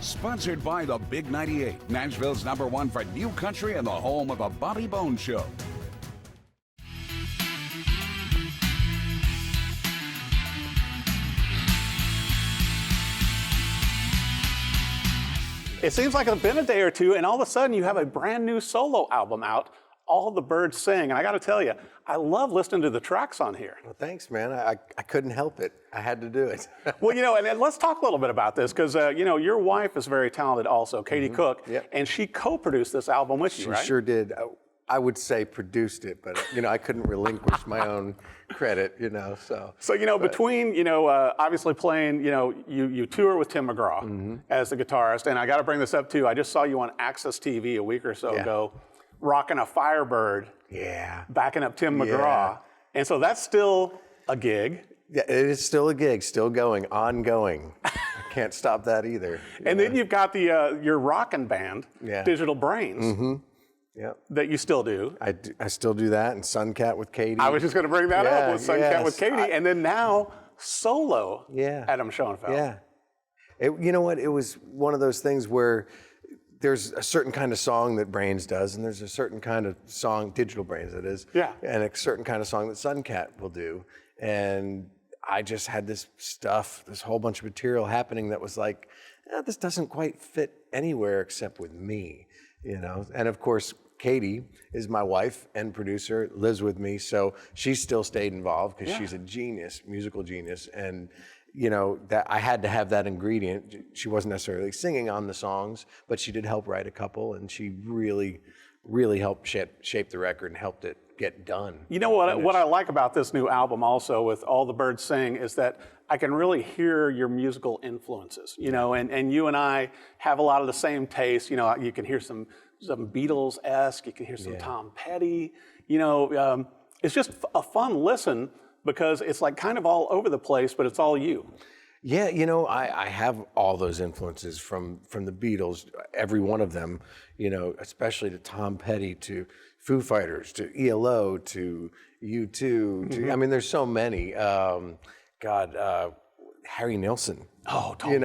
Sponsored by the Big 98, Nashville's #1 for new country and the home of the Bobby Bones Show. It seems like it's been a day or two, and all of a sudden you have a brand new solo album out, All the Birds Sing. And I got to tell you, I love listening to the tracks on here. Well, thanks, man. I couldn't help it. I had to do it. Well, and let's talk a little bit about this, because, your wife is very talented also, Katie Cook, Yep. and she co-produced this album with you, right? She sure did. I would say produced it, but, I couldn't relinquish my own credit, so. So, between, obviously playing, you tour with Tim McGraw as the guitarist, and I got to bring this up too. I just saw you on Access TV a week or so ago, rocking a Firebird, backing up Tim McGraw. And so that's still a gig. Yeah, it is still a gig, still going, ongoing. I can't stop that either. And then you've got your rockin' band, Digital Brains. Yep. That you still do. I still do that, and SunKat with Katie. I was just going to bring that up with SunKat with Katie, and then now solo Adam Shoenfeld. Yeah. You know what? It was one of those things where there's a certain kind of song that Brains does, and there's a certain kind of song, Digital Brains that is, and a certain kind of song that SunKat will do. And I just had this whole bunch of material happening that was like, this doesn't quite fit anywhere except with me, And of course, Katie is my wife and producer, lives with me, so she still stayed involved because she's a genius, musical genius, and that I had to have that ingredient. She wasn't necessarily singing on the songs, but she did help write a couple, and she really, really helped shape the record and helped it get done. You know what I like about this new album also with All the Birds Sing is that I can really hear your musical influences, and you and I have a lot of the same taste. You can hear some Beatles-esque, you can hear some Tom Petty, it's just a fun listen because it's like kind of all over the place, but it's all you. Yeah, I have all those influences from the Beatles, every one of them, especially to Tom Petty, to Foo Fighters, to ELO, to U2, I mean, there's so many. Harry Nilsson. Oh, totally.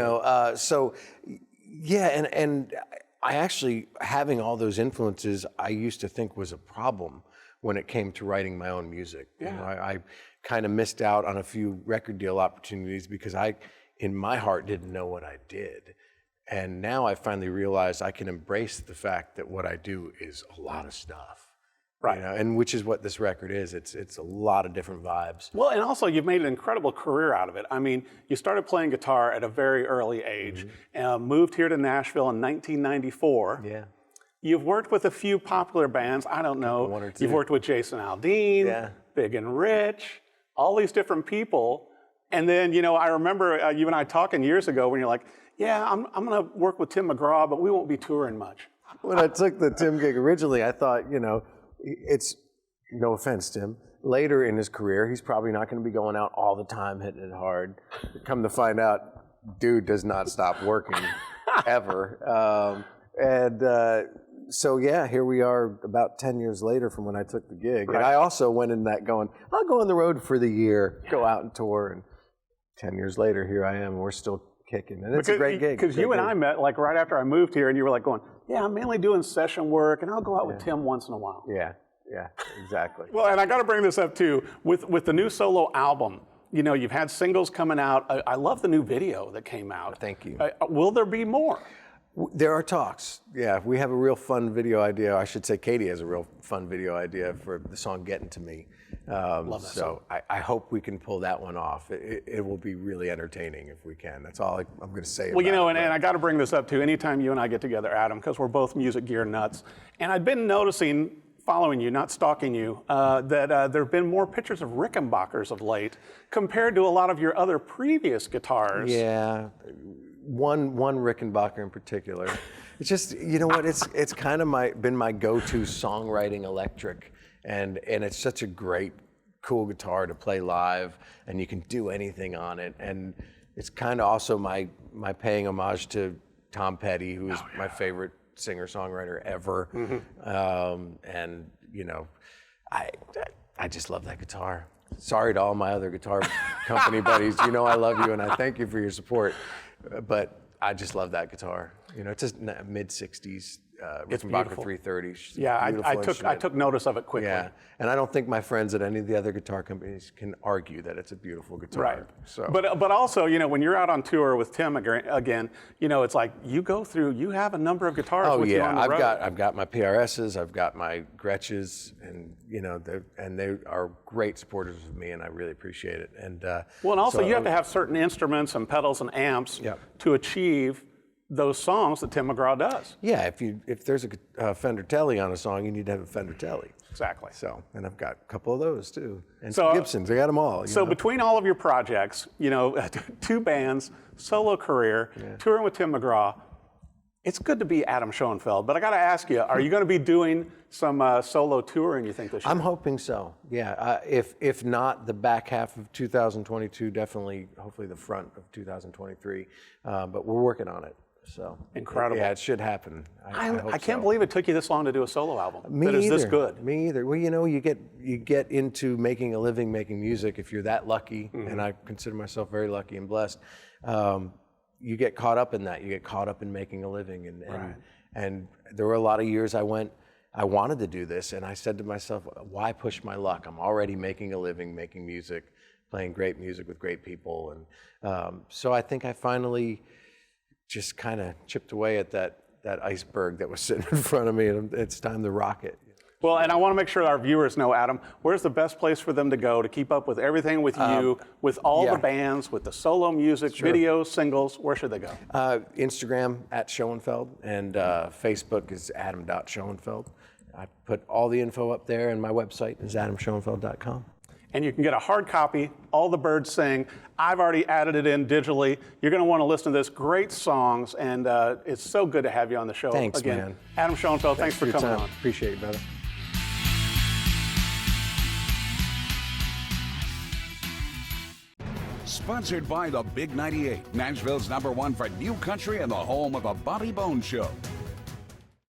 And I actually, having all those influences, I used to think was a problem when it came to writing my own music. Yeah. I kind of missed out on a few record deal opportunities because I, in my heart, didn't know what I did. And now I finally realized I can embrace the fact that what I do is a lot of stuff. Right. And which is what this record is. It's a lot of different vibes. Well, and also you've made an incredible career out of it. I mean, you started playing guitar at a very early age, moved here to Nashville in 1994. Yeah. You've worked with a few popular bands. I don't know. One or two. You've worked with Jason Aldean, Big and Rich, all these different people. And then, I remember you and I talking years ago when you're like, I'm going to work with Tim McGraw, but we won't be touring much. When I took the Tim gig originally, I thought, it's, no offense, Tim, later in his career, he's probably not going to be going out all the time hitting it hard. Come to find out, dude does not stop working ever. So here we are about 10 years later from when I took the gig. Right. And I also went in that going, I'll go on the road for the year, go out and tour. And 10 years later, here I am, and we're still kicking. And it's a great gig. Because you and I met like right after I moved here, and you were like going, I'm mainly doing session work, and I'll go out with Tim once in a while. Yeah, exactly. Well, and I got to bring this up too, with the new solo album, you've had singles coming out. I love the new video that came out. Thank you. Will there be more? There are talks. Yeah, we have a real fun video idea. I should say Katie has a real fun video idea for the song Getting to Me. Love that song. I hope we can pull that one off. It will be really entertaining if we can. That's all I'm going to say about it. And I got to bring this up too. Anytime you and I get together, Adam, because we're both music gear nuts, and I've been noticing, following you, not stalking you, that there have been more pictures of Rickenbackers of late compared to a lot of your other previous guitars. Yeah. One Rickenbacker in particular. It's just, it's kind of been my go-to songwriting electric, and it's such a great, cool guitar to play live, and you can do anything on it. And it's kind of also my paying homage to Tom Petty, who is my favorite singer-songwriter ever. And I just love that guitar. Sorry to all my other guitar company buddies. I love you, and I thank you for your support. But I just love that guitar. You know, it's just mid '60s. It's Rickenbacker beautiful. 330. Yeah, I took notice of it quickly. Yeah, and I don't think my friends at any of the other guitar companies can argue that it's a beautiful guitar. Right. So, but also, you know, when you're out on tour with Tim again, you know, it's like you have a number of guitars with you on the road. I've got my PRSs, I've got my Gretches, and you know, they are great supporters of me, and I really appreciate it. And well, and also you have to have certain instruments and pedals and amps to achieve those songs that Tim McGraw does. Yeah, if there's a Fender Telly on a song, you need to have a Fender Telly. Exactly. So, and I've got a couple of those too, and so, some Gibsons. I got them all. So between all of your projects, you know, 2 bands, solo career, touring with Tim McGraw, it's good to be Adam Shoenfeld. But I got to ask you, are you going to be doing some solo touring, you think, this year? I'm hoping so. Yeah. If not the back half of 2022, definitely, hopefully the front of 2023. But we're working on it. So incredible. Yeah, it should happen. I can't believe it took you this long to do a solo album. Me that is either. This good. Me either. Well, you know, you get into making a living making music if you're that lucky, and I consider myself very lucky and blessed. You get caught up in that. You get caught up in making a living, and there were a lot of years I wanted to do this, and I said to myself, why push my luck? I'm already making a living making music, playing great music with great people, and so I think I finally just kind of chipped away at that iceberg that was sitting in front of me, and it's time to rock it. Well, and I want to make sure our viewers know, Adam, where's the best place for them to go to keep up with everything with you, with all the bands, with the solo music, videos, singles? Where should they go? Instagram at Shoenfeld, and Facebook is adam.shoenfeld. I put all the info up there, and my website is adamshoenfeld.com. And you can get a hard copy, All the Birds Sing. I've already added it in digitally. You're going to want to listen to this. Great songs, and it's so good to have you on the show. Thanks, again. man. Adam Shoenfeld, thanks for coming on. Appreciate it, brother. Sponsored by the Big 98, Nashville's #1 for new country and the home of the Bobby Bones Show.